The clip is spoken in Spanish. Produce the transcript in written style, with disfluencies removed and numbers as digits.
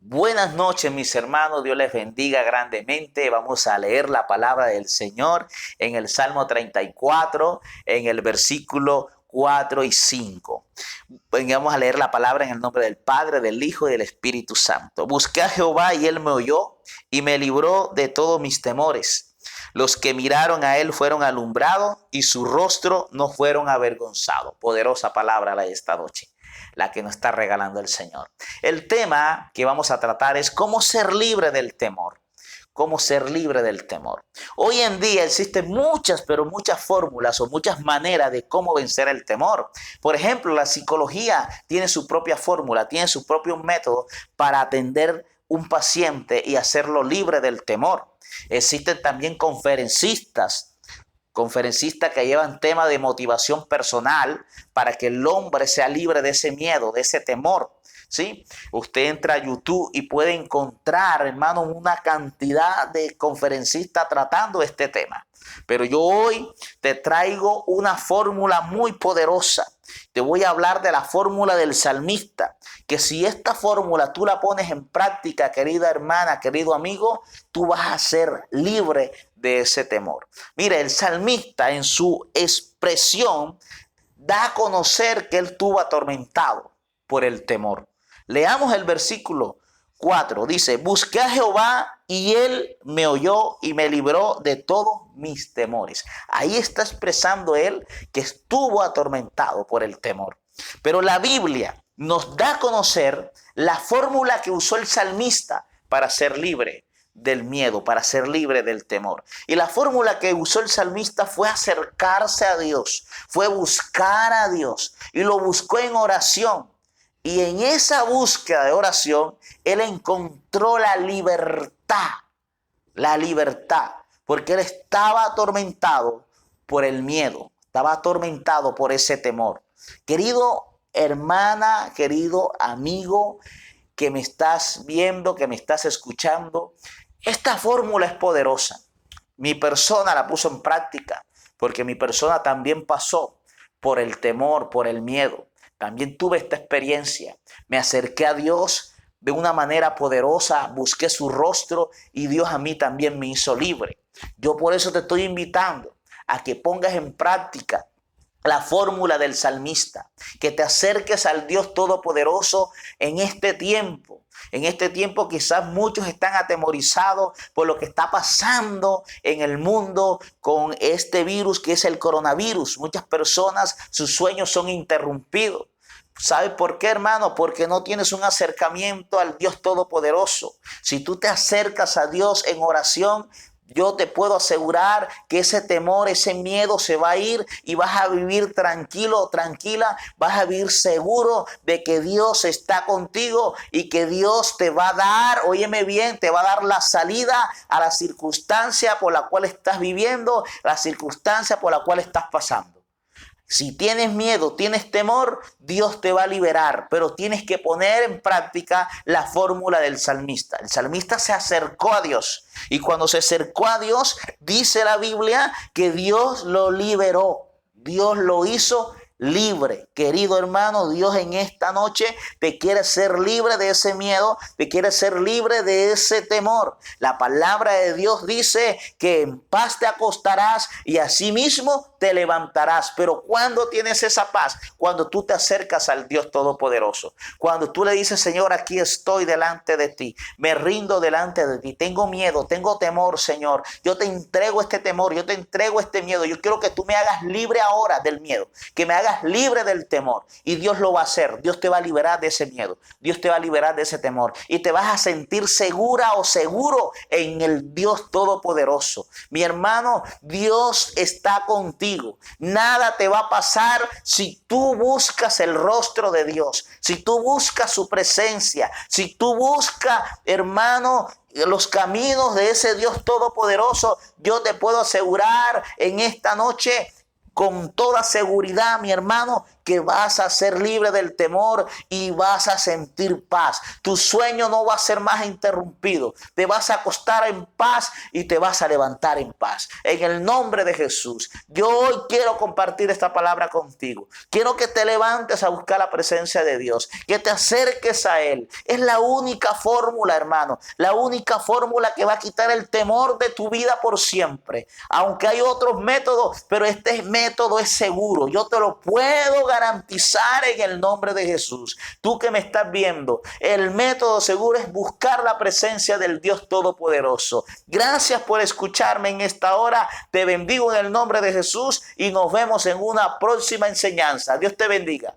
Buenas noches, mis hermanos. Dios les bendiga grandemente. Vamos a leer la palabra del Señor en el Salmo 34, en el versículo 4 y 5. Vamos a leer la palabra en el nombre del Padre, del Hijo y del Espíritu Santo. Busqué a Jehová y él me oyó y me libró de todos mis temores. Los que miraron a él fueron alumbrados y su rostro no fueron avergonzados. Poderosa palabra la de esta noche, la que nos está regalando el Señor. El tema que vamos a tratar es cómo ser libre del temor. Cómo ser libre del temor. Hoy en día existen muchas fórmulas o muchas maneras de cómo vencer el temor. Por ejemplo, la psicología tiene su propia fórmula, tiene su propio método para atender un paciente y hacerlo libre del temor. Existen también conferencistas que llevan temas de motivación personal para que el hombre sea libre de ese miedo, de ese temor. ¿Sí? Usted entra a YouTube y puede encontrar, hermano, una cantidad de conferencistas tratando este tema. Pero yo hoy te traigo una fórmula muy poderosa. Te voy a hablar de la fórmula del salmista, que si esta fórmula tú la pones en práctica, querida hermana, querido amigo, tú vas a ser libre de ese temor. Mire, el salmista en su expresión da a conocer que él estuvo atormentado por el temor. Leamos el versículo 4. Dice, busqué a Jehová y él me oyó y me libró de todos mis temores. Ahí está expresando él que estuvo atormentado por el temor. Pero la Biblia nos da a conocer la fórmula que usó el salmista para ser libre del miedo, para ser libre del temor. Y la fórmula que usó el salmista fue acercarse a Dios, fue buscar a Dios y lo buscó en oración. Y en esa búsqueda de oración, él encontró la libertad, porque él estaba atormentado por el miedo, estaba atormentado por ese temor. Querido hermana, querido amigo, que me estás viendo, que me estás escuchando, esta fórmula es poderosa. Mi persona la puso en práctica, porque mi persona también pasó por el temor, por el miedo. También tuve esta experiencia. Me acerqué a Dios de una manera poderosa, busqué su rostro y Dios a mí también me hizo libre. Yo por eso te estoy invitando a que pongas en práctica la fórmula del salmista, que te acerques al Dios Todopoderoso en este tiempo. En este tiempo quizás muchos están atemorizados por lo que está pasando en el mundo con este virus que es el coronavirus. Muchas personas, sus sueños son interrumpidos. ¿Sabes por qué, hermano? Porque no tienes un acercamiento al Dios Todopoderoso. Si tú te acercas a Dios en oración, yo te puedo asegurar que ese temor, ese miedo se va a ir y vas a vivir tranquilo, tranquila, vas a vivir seguro de que Dios está contigo y que Dios te va a dar, óyeme bien, te va a dar la salida a la circunstancia por la cual estás viviendo, la circunstancia por la cual estás pasando. Si tienes miedo, tienes temor, Dios te va a liberar, pero tienes que poner en práctica la fórmula del salmista. El salmista se acercó a Dios y cuando se acercó a Dios, dice la Biblia que Dios lo liberó. Dios lo hizo libre. Querido hermano, Dios en esta noche te quiere hacer libre de ese miedo, te quiere hacer libre de ese temor. La palabra de Dios dice que en paz te acostarás y asimismo te levantarás. Pero ¿cuándo tienes esa paz? Cuando tú te acercas al Dios Todopoderoso. Cuando tú le dices, Señor, aquí estoy delante de ti, me rindo delante de ti, tengo miedo, tengo temor, Señor. Yo te entrego este temor, yo te entrego este miedo. Yo quiero que tú me hagas libre ahora del miedo, que me hagas libre del temor, y Dios lo va a hacer. Dios te va a liberar de ese miedo, Dios te va a liberar de ese temor y te vas a sentir segura o seguro en el Dios Todopoderoso. Mi hermano, Dios está contigo. Nada te va a pasar si tú buscas el rostro de Dios, si tú buscas su presencia, si tú buscas, hermano, los caminos de ese Dios Todopoderoso. Yo te puedo asegurar en esta noche con toda seguridad, mi hermano, que vas a ser libre del temor y vas a sentir paz. Tu sueño no va a ser más interrumpido. Te vas a acostar en paz y te vas a levantar en paz. En el nombre de Jesús, yo hoy quiero compartir esta palabra contigo. Quiero que te levantes a buscar la presencia de Dios, que te acerques a Él. Es la única fórmula, hermano, la única fórmula que va a quitar el temor de tu vida por siempre. Aunque hay otros métodos, pero este método es seguro. Yo te lo puedo garantizar en el nombre de Jesús. Tú que me estás viendo, el método seguro es buscar la presencia del Dios Todopoderoso. Gracias por escucharme en esta hora. Te bendigo en el nombre de Jesús y nos vemos en una próxima enseñanza. Dios te bendiga.